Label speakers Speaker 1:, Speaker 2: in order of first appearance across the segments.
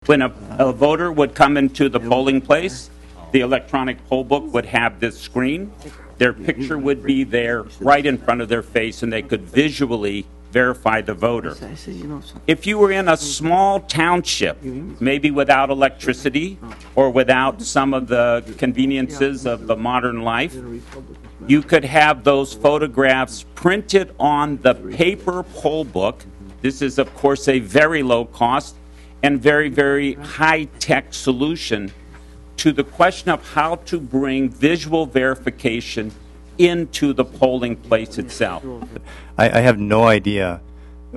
Speaker 1: When a voter would come into the polling place, the electronic poll book would have this screen. Their picture would be there right in front of their face, and they could visually verify the voter. If you were in a small township, maybe without electricity or without some of the conveniences of the modern life, you could have those photographs printed on the paper poll book. This is, of course, a very low cost and very, very high-tech solution to the question of how to bring visual verification into the polling place itself.
Speaker 2: I have no idea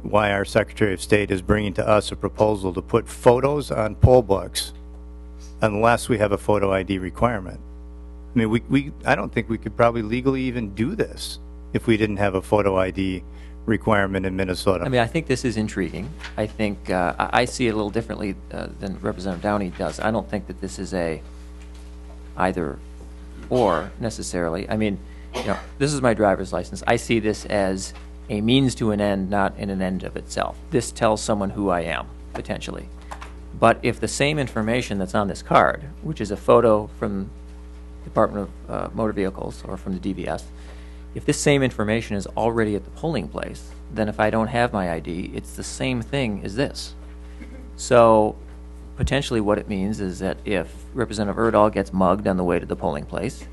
Speaker 2: why our Secretary of State is bringing to us a proposal to put photos on poll books unless we have a photo ID requirement. I mean, I don't think we could probably legally even do this if we didn't have a photo ID requirement in Minnesota.
Speaker 3: I mean, I think this is intriguing. I think I see it a little differently than Representative Downey does. I don't think that this is a either or necessarily. I mean, you know, this is my driver's license. I see this as a means to an end, not in an end of itself. This tells someone who I am, potentially. But if the same information that's on this card, which is a photo from the Department of Motor Vehicles or from the DVS, if this same information is already at the polling place, then if I don't have my ID, it's the same thing as this. So potentially what it means is that if Representative Erdahl gets mugged on the way to the polling place,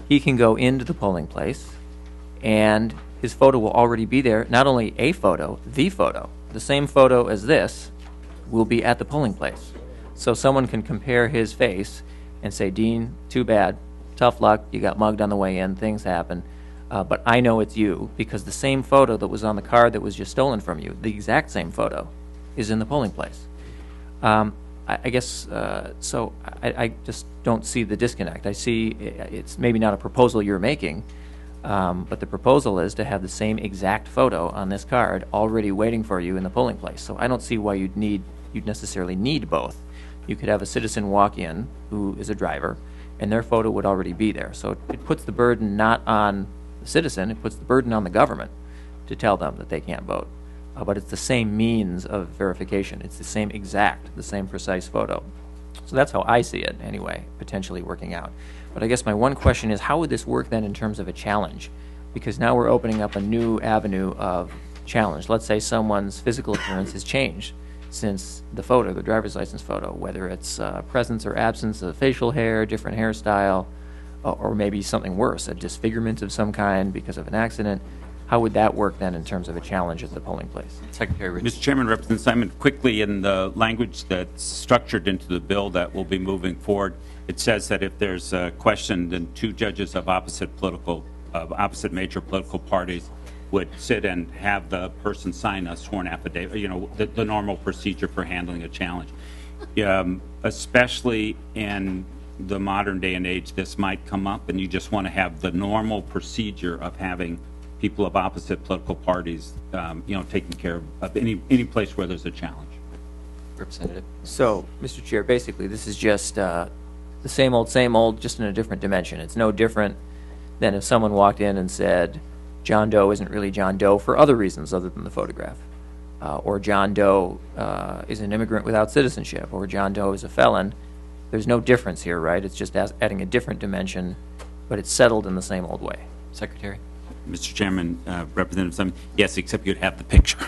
Speaker 3: he can go into the polling place and his photo will already be there. Not only a photo, the same photo as this will be at the polling place. So someone can compare his face and say, Dean, too bad, tough luck, you got mugged on the way in, things happen, but I know it's you because the same photo that was on the card that was just stolen from you, the exact same photo, is in the polling place. I guess, so I just don't see the disconnect. I see it's maybe not a proposal you're making, but the proposal is to have the same exact photo on this card already waiting for you in the polling place. So I don't see why you'd necessarily need both. You could have a citizen walk in who is a driver, and their photo would already be there. So it puts the burden not on the citizen, it puts the burden on the government to tell them that they can't vote. But it's the same means of verification. It's the same precise photo. So that's how I see it, anyway, potentially working out. But I guess my one question is, how would this work then in terms of a challenge? Because now we're opening up a new avenue of challenge. Let's say someone's physical appearance has changed since the photo, the driver's license photo, whether it's presence or absence of facial hair, different hairstyle, or maybe something worse, a disfigurement of some kind because of an accident. How would that work then in terms of a challenge at the polling place? Secretary Ritchie.
Speaker 1: Mr. Chairman, Representative Simon, quickly in the language that's structured into the bill that will be moving forward, it says that if there's a question, then two judges of opposite major political parties would sit and have the person sign a sworn affidavit, you know, the normal procedure for handling a challenge. Especially in the modern day and age, this might come up, and you just want to have the normal procedure of having people of opposite political parties, you know, taking care of any place where there's a challenge.
Speaker 3: Representative. So, Mr. Chair, basically this is just the same old, just in a different dimension. It's no different than if someone walked in and said, John Doe isn't really John Doe for other reasons other than the photograph. Or John Doe is an immigrant without citizenship, or John Doe is a felon. There's no difference here, right? It's just adding a different dimension, but it's settled in the same old way. Secretary?
Speaker 1: Mr. Chairman, Representative Simon, yes, except you'd have the picture.